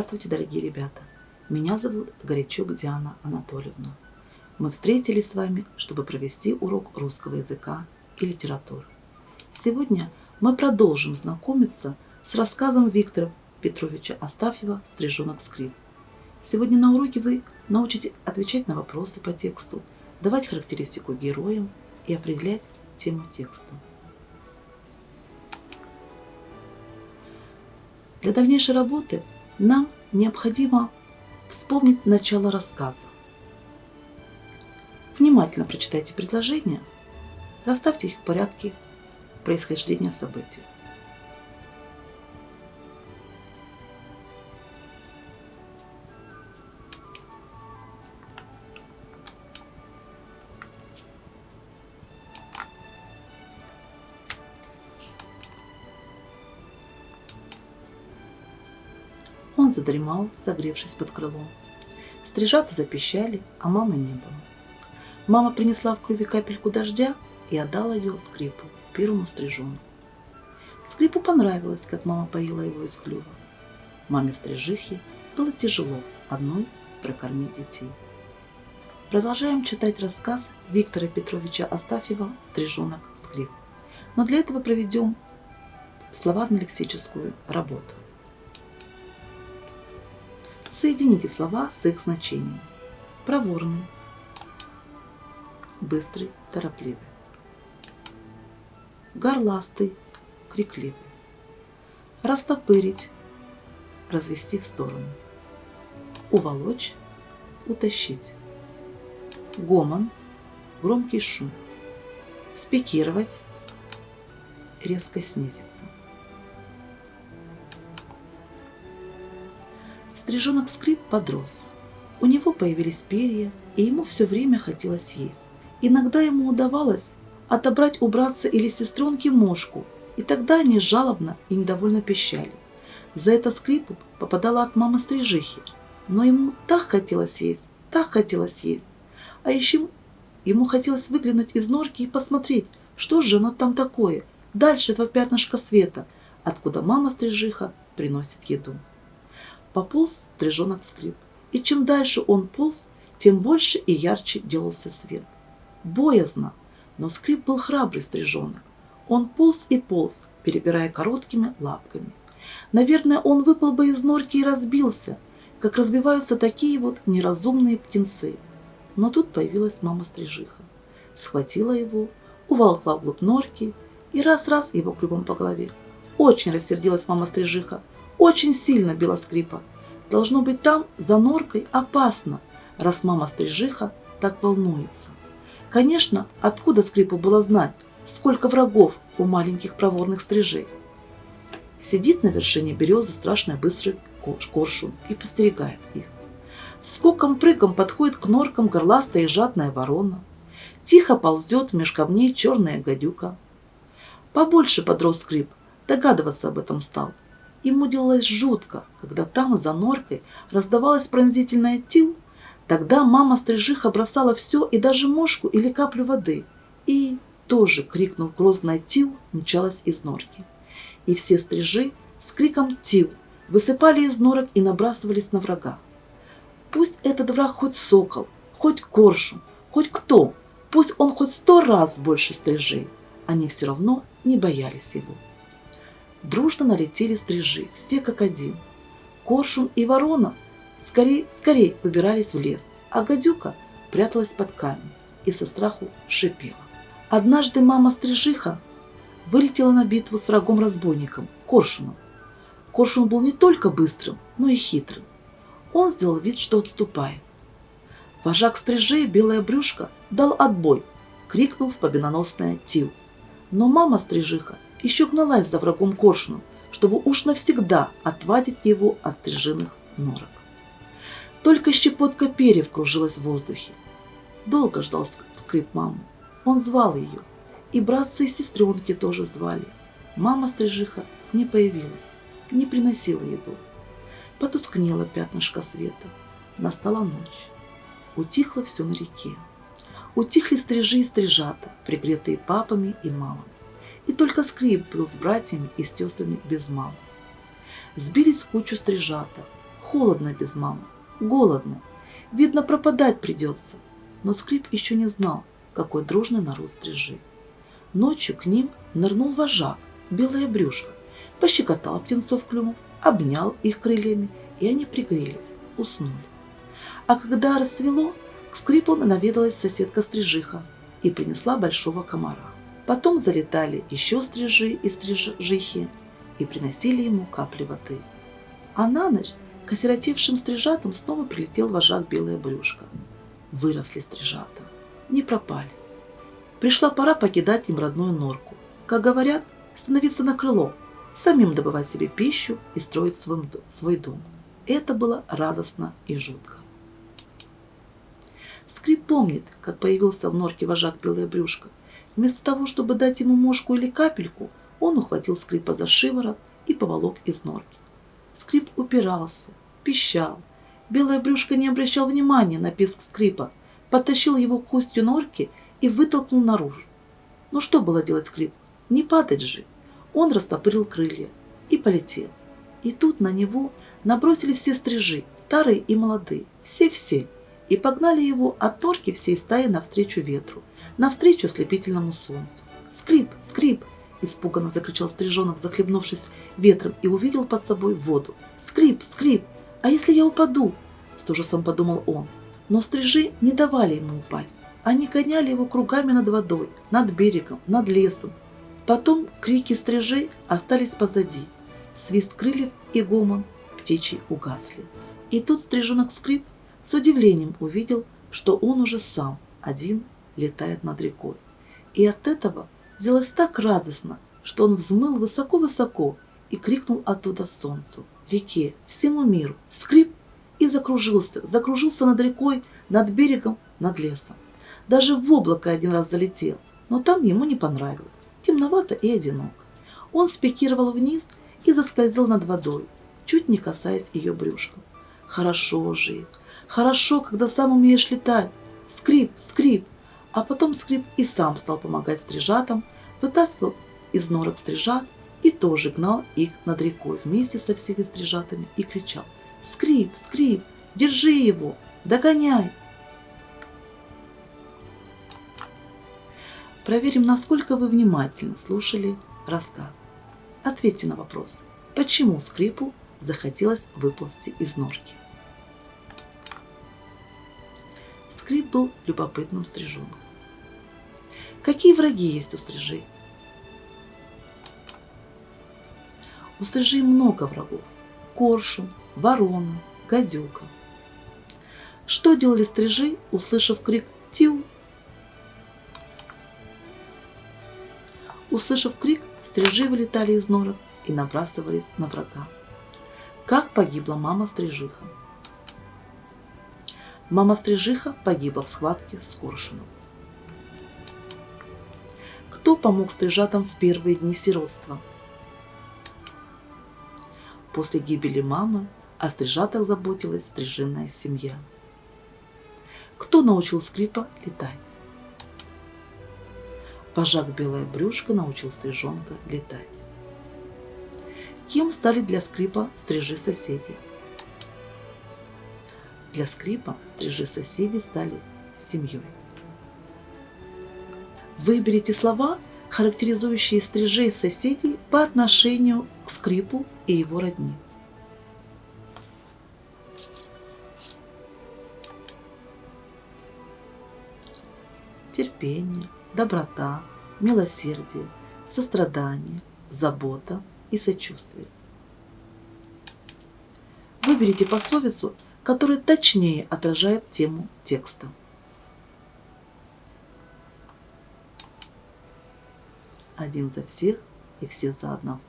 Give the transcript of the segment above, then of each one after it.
Здравствуйте, дорогие ребята! Меня зовут Горячук Диана Анатольевна. Мы встретились с вами, чтобы провести урок русского языка и литературы. Сегодня мы продолжим знакомиться с рассказом Виктора Петровича Астафьева «Стрижонок Скрип». Сегодня на уроке вы научитесь отвечать на вопросы по тексту, давать характеристику героям и определять тему текста. Для дальнейшей работы нам необходимо вспомнить начало рассказа. Внимательно прочитайте предложения, расставьте их в порядке происхождения событий. Он задремал, согревшись под крылом. Стрижата запищали, а мамы не было. Мама принесла в клюве капельку дождя и отдала ее Скрипу, первому стрижонку. Скрипу понравилось, как мама поила его из клюва. Маме стрижихи было тяжело одной прокормить детей. Продолжаем читать рассказ Виктора Петровича Астафьева «Стрижонок Скрип». Но для этого проведем словарно-лексическую работу. Соедините слова с их значением. Проворный, быстрый, торопливый. Горластый, крикливый. Растопырить, развести в сторону. Уволочь, утащить. Гомон, громкий шум. Спикировать, резко снизиться. Стрижонок Скрип подрос. У него появились перья, и ему все время хотелось есть. Иногда ему удавалось отобрать у братца или сестренки мошку, и тогда они жалобно и недовольно пищали. За это Скрипу попадала от мамы стрижихи, но ему так хотелось есть, так хотелось есть. А еще ему хотелось выглянуть из норки и посмотреть, что же оно там такое, дальше этого пятнышка света, откуда мама-стрижиха приносит еду. Пополз стрижонок Скрип, и чем дальше он полз, тем больше и ярче делался свет. Боязно, но Скрип был храбрый стрижонок. Он полз и полз, перебирая короткими лапками. Наверное, он выпал бы из норки и разбился, как разбиваются такие вот неразумные птенцы. Но тут появилась мама-стрижиха. Схватила его, уволокла вглубь норки и раз-раз его клювом по голове. Очень рассердилась мама-стрижиха. Очень сильно била Скрипа. Должно быть, там, за норкой, опасно, раз мама-стрижиха так волнуется. Конечно, откуда Скрипу было знать, сколько врагов у маленьких проворных стрижей? Сидит на вершине березы страшный быстрый коршун и подстерегает их. Скоком-прыгом подходит к норкам горластая и жадная ворона. Тихо ползет меж камней черная гадюка. Побольше подрос Скрип, догадываться об этом стал. Ему делалось жутко, когда там, за норкой, раздавалось пронзительное «тил». Тогда мама-стрижиха бросала все и даже мошку или каплю воды. И, тоже крикнув грозное «тил», мчалась из норки. И все стрижи с криком «тил» высыпали из норок и набрасывались на врага. Пусть этот враг хоть сокол, хоть коршун, хоть кто, пусть он хоть 100 раз больше стрижей, они все равно не боялись его. Дружно налетели стрижи, все как один. Коршун и ворона скорей выбирались в лес, а гадюка пряталась под камень и со страху шипела. Однажды мама-стрижиха вылетела на битву с врагом-разбойником, коршуном. Коршун был не только быстрым, но и хитрым. Он сделал вид, что отступает. Вожак стрижей, белое брюшко, дал отбой, крикнув победоносное «тил». Но мама-стрижиха еще гналась за врагом коршуном, чтобы уж навсегда отвадить его от стрижиных норок. Только щепотка перьев кружилась в воздухе. Долго ждал Скрип маму. Он звал ее, и братцы и сестренки тоже звали. Мама-стрижиха не появилась, не приносила еду. Потускнело пятнышко света. Настала ночь. Утихло все на реке. Утихли стрижи и стрижата, пригретые папами и мамами. И только Скрип был с братьями и сестрами без мамы. Сбились в кучу стрижата. Холодно без мамы, голодно. Видно, пропадать придется. Но Скрип еще не знал, какой дружный народ стрижей. Ночью к ним нырнул вожак, белое брюшко, пощекотал птенцов клювом, обнял их крыльями, и они пригрелись, уснули. А когда расцвело, к Скрипу наведалась соседка-стрижиха и принесла большого комара. Потом залетали еще стрижи и стрижихи и приносили ему капли воды. А на ночь к осиротевшим стрижатам снова прилетел вожак белое брюшко. Выросли стрижата, не пропали. Пришла пора покидать им родную норку. Как говорят, становиться на крыло, самим добывать себе пищу и строить свой дом. Это было радостно и жутко. Скрип помнит, как появился в норке вожак белое брюшко. Вместо того, чтобы дать ему мошку или капельку, он ухватил Скрипа за шиворот и поволок из норки. Скрип упирался, пищал. Белое брюшко не обращал внимания на писк Скрипа, подтащил его к устью норки и вытолкнул наружу. Ну что было делать Скрипу? Не падать же. Он растопырил крылья и полетел. И тут на него набросились все стрижи, старые и молодые, все-все, и погнали его от норки всей стаи навстречу ветру, навстречу ослепительному солнцу. «Скрип! Скрип!» – испуганно закричал стрижонок, захлебнувшись ветром, и увидел под собой воду. «Скрип! Скрип! А если я упаду?» – с ужасом подумал он. Но стрижи не давали ему упасть. Они гоняли его кругами над водой, над берегом, над лесом. Потом крики стрижей остались позади. Свист крыльев и гомон птичий угасли. И тут стрижонок Скрип с удивлением увидел, что он уже сам, один, летает над рекой. И от этого сделалось так радостно, что он взмыл высоко-высоко и крикнул оттуда солнцу, реке, всему миру: «Скрип!» и закружился над рекой, над берегом, над лесом. Даже в облако один раз залетел, но там ему не понравилось. Темновато и одиноко. Он спикировал вниз и заскользил над водой, чуть не касаясь ее брюшком. Хорошо же, хорошо, когда сам умеешь летать. Скрип, Скрип. А потом Скрип и сам стал помогать стрижатам, вытаскивал из норок стрижат и тоже гнал их над рекой вместе со всеми стрижатами и кричал: «Скрип, Скрип, держи его, догоняй!» Проверим, насколько вы внимательно слушали рассказ. Ответьте на вопрос, почему Скрипу захотелось выползти из норки. Скрип был любопытным стрижонком. Какие враги есть у стрижей? У стрижей много врагов. Коршун, ворона, гадюка. Что делали стрижи, услышав крик «Тиу»? Услышав крик, стрижи вылетали из норок и набрасывались на врага. Как погибла мама-стрижиха? Мама-стрижиха погибла в схватке с коршуном. Кто помог стрижатам в первые дни сиротства? После гибели мамы о стрижатах заботилась стрижиная семья. Кто научил Скрипа летать? Вожак белое брюшко научил стрижонка летать. Кем стали для Скрипа стрижи-соседи? Для Скрипа стрижи-соседи стали семьей. Выберите слова, характеризующие стрижей-соседей по отношению к Скрипу и его родни. Терпение, доброта, милосердие, сострадание, забота и сочувствие. Выберите пословицу, которая точнее отражает тему текста. Один за всех и все за одного.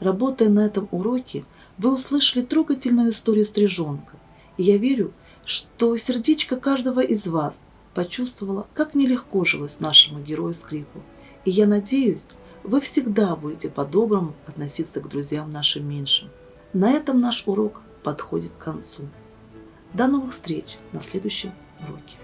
Работая на этом уроке, вы услышали трогательную историю стрижонка, и я верю, что сердечко каждого из вас почувствовало, как нелегко жилось нашему герою Скрипу. И я надеюсь, вы всегда будете по-доброму относиться к друзьям нашим меньшим. На этом наш урок подходит к концу. До новых встреч на следующем уроке.